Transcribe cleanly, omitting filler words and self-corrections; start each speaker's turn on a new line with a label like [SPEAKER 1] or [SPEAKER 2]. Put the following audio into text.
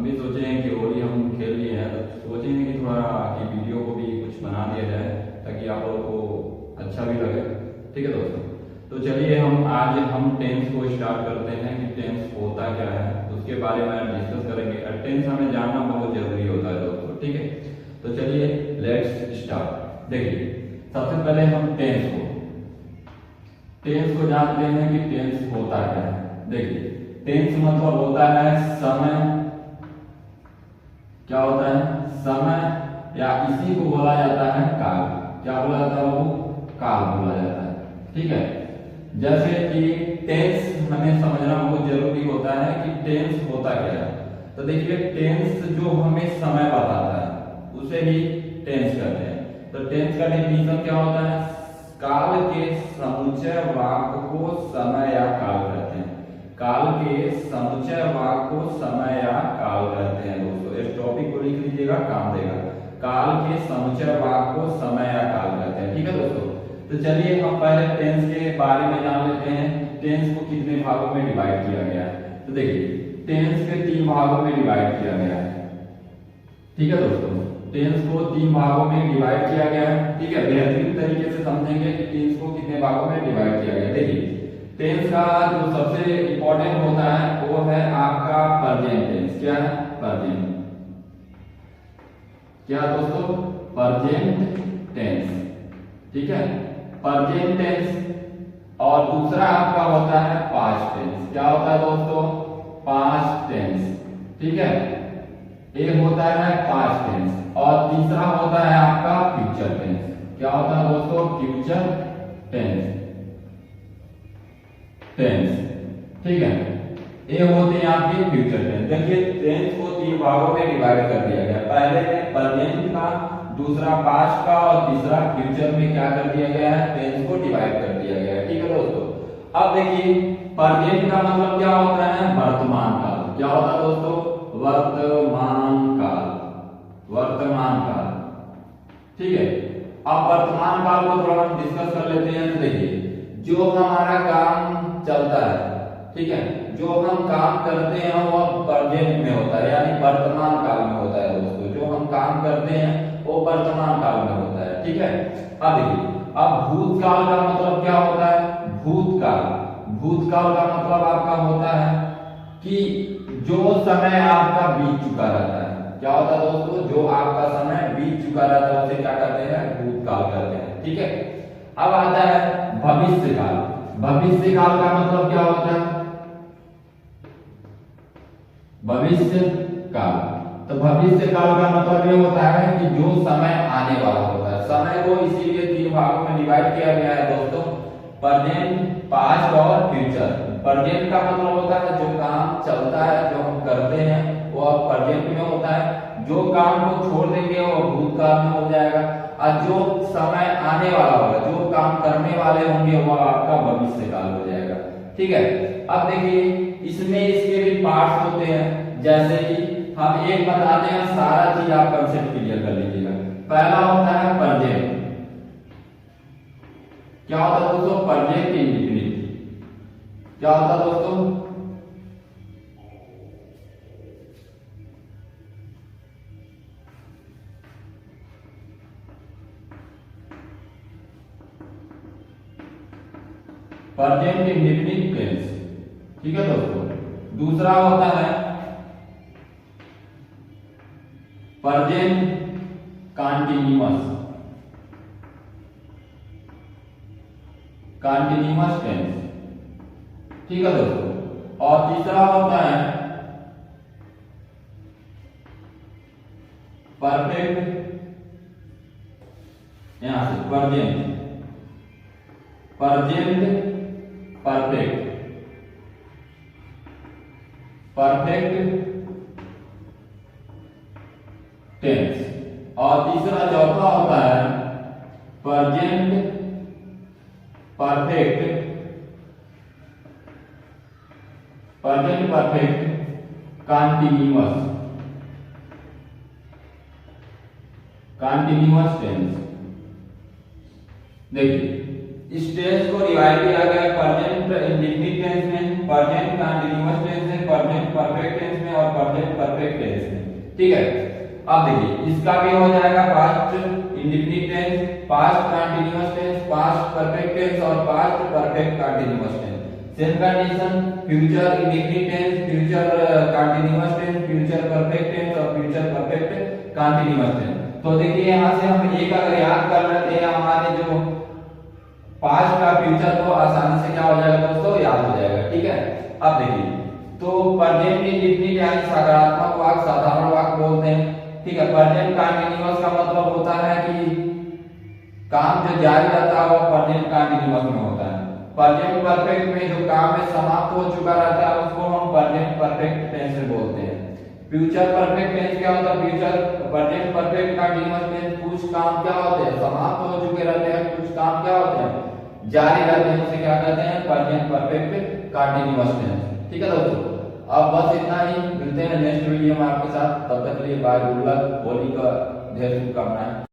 [SPEAKER 1] अभी सोचे हैं कि होली हम खेल लिए हैं, तो सोचे हैं कि थोड़ा कि वीडियो को भी कुछ बना दिया जाए ताकि आप लोगों को अच्छा भी लगे। ठीक है दोस्तों, तो चलिए हम टेंस को स्टार्ट करते हैं कि टेंस होता क्या है, उसके बारे में डिस्कस करेंगे। और टेंस हमें जानना बहुत जरूरी होता है दोस्तों। ठीक है, तो चलिए लेट्स स्टार्ट। देखिए, सबसे पहले हम टेंस को जानते हैं कि टेंस होता क्या है। देखिए, टेंस मतलब होता है समय। क्या होता है? समय, या इसी को बोला जाता है काल। क्या बोला जाता है? वो काल बोला जाता है। ठीक है, जैसे कि टेंस हमें समझना बहुत जरूरी होता है कि टेंस होता क्या है। तो देखिए, टेंस जो हमें समय बताता है उसे ही टेंस कहते हैं। तो टेंस का डेफिनेशन क्या होता है? काल के समुच्चय वाक्य को समय या काल कहते हैं। काल के समुच्चय वाक्य को समय या काल कहते हैं दोस्तों। इस टॉपिक को लिख लीजिएगा, काम देगा। काल के समुच्चय वाक्य को समय या काल कहते हैं। ठीक है दोस्तों, तो चलिए हम पहले टेंस के बारे में जान लेते हैं। टेंस को कितने भागों में डिवाइड किया गया है? तो देखिए, टेंस के 3 भागों में डिवाइड किया गया है। ठीक है दोस्तों, टेंस को 3 भागों में डिवाइड किया गया है। ठीक है, बेहतरीन तरीके से समझेंगे कि टेंस को कितने भागों में डिवाइड किया गया है। देखिए, टेंस का जो सबसे इंपॉर्टेंट होता है वो है आपका प्रेजेंट टेंस। क्या है? प्रेजेंट। क्या दोस्तों? Present tense. ठीक है, प्रेजेंट टेंस। और दूसरा आपका होता है पास्ट टेंस। क्या होता है दोस्तों? Past tense. ठीक है, एक होता है पास्ट टेंस और तीसरा होता है आपका फ्यूचर टेंस। क्या होता है दोस्तों? Future tense. ठीक है, ये होते हैं आपके फ्यूचर टेंस। देखिए, टेंस को 3 भागों में डिवाइड कर दिया गया। पहले में प्रेजेंट का, दूसरा पास्ट का और तीसरा फ्यूचर में क्या कर दिया गया है? टेंस को डिवाइड कर दिया गया है। ठीक है दोस्तों, अब देखिए, प्रेजेंट का मतलब क्या होता है? वर्तमान काल। क्या होता है दोस्तों? वर्तमान काल। वर्तमान काल। ठीक है, अब वर्तमान काल को थोड़ा हम डिस्कस कर लेते हैं। तो देखिए, जो हमारा काम चलता है, ठीक है, जो हम काम करते हैं वो प्रेजेंट में होता है, यानी वर्तमान काल में होता है दोस्तों। जो हम काम करते हैं वो वर्तमान काल में होता है। ठीक है, अब देखिए, अब भूतकाल का मतलब क्या होता है? भूतकाल। भूतकाल का मतलब आपका होता है कि जो समय आपका बीत चुका रहता है। क्या होता है दोस्तों? जो आपका समय बीत चुका रहता है उसे क्या कहते हैं? भूतकाल कहते हैं। ठीक है, अब आता है भविष्य काल। भविष्य काल का मतलब क्या होता है? भविष्य काल। तो भविष्य काल का मतलब ये होता है कि जो समय आने वाला होता है। समय को इसीलिए 3 भागों में डिवाइड किया गया है दोस्तों, प्रेजेंट, पास्ट और फ्यूचर। प्रेजेंट का मतलब होता है जो काम चलता है, जो हम करते हैं वो अब प्रेजेंट में होता है। जो काम को छोड़ देंगे वो भूतकाल में हो जाएगा। और जो समय आने वाला होगा, जो काम करने वाले होंगे वो आपका भविष्य काल हो जाएगा। ठीक है, अब देखिए, इसमें इसके भी पार्ट्स होते हैं। जैसे कि हम एक बताते हैं, सारा चीज आप कंसेप्ट क्लियर कर लीजिएगा। पहला होता है प्रेजेंट। क्या होता है दोस्तों? Present indefinite. क्या होता है दोस्तों? Present indefinite tense. ठीक है दोस्तों, दूसरा होता है प्रेजेंट कंटीन्यूअस। Continuous tense. ठीक है दोस्तों, और तीसरा होता है परफेक्ट। यहां से present, present perfect, perfect tense. और तीसरा चौथा होता है present perfect, present perfect continuous, continuous tense. देखिए, इस टेंस को डिवाइड किया गया प्रेजेंट इंडेफिनिट टेंस में, प्रेजेंट कंटीन्यूअस टेंस में, प्रेजेंट परफेक्ट टेंस में और प्रेजेंट परफेक्ट टेंस में। ठीक है, अब देखिए इसका भी हो जाएगा past indefinite tense, past continuous tense, past perfect tense और past perfect continuous tense. Same condition future indefinite tense, future continuous tense, future perfect tense और फ्यूचर परफेक्ट कंटीन्यूअस टेंस। तो देखिए यहां से हम एक अगर याद कर लेते हैं हमारे जो पास्ट का फ्यूचर को आसानी से क्या हो जाएगा दोस्तों, याद हो जाएगा। ठीक है, अब देखिए तो प्रेजेंट इंडेफिनिट यानी सकारात्मक वाक्य, साधारण वाक्य बोलते हैं। ठीक है, प्रेजेंट कंटीन्यूअस का मतलब होता है कि काम जो जारी रहता है वो प्रेजेंट कंटीन्यूअस में होता है। प्रेजेंट परफेक्ट में जो काम है समाप्त हो चुका रहता है उसको हम प्रेजेंट परफेक्ट टेंस बोलते हैं। फ्यूचर परफेक्ट टेंस क्या होता है, future present perfect continuous tense कुछ काम क्या होते हैं, समाप्त हो चुके रहते हैं, कुछ काम क्या होते हैं, जारी रहते हैं, उसे क्या कहते हैं, प्रेजेंट परफेक्ट कंटीन्यूअस टेंस। ठीक है दोस्तों, अब बस इतना ही, मिलते हैं नेक्स्ट वीडियो में आपके साथ, तब तक के लिए बाय, गुड लक, होली का ढेर शुभकामनाएं।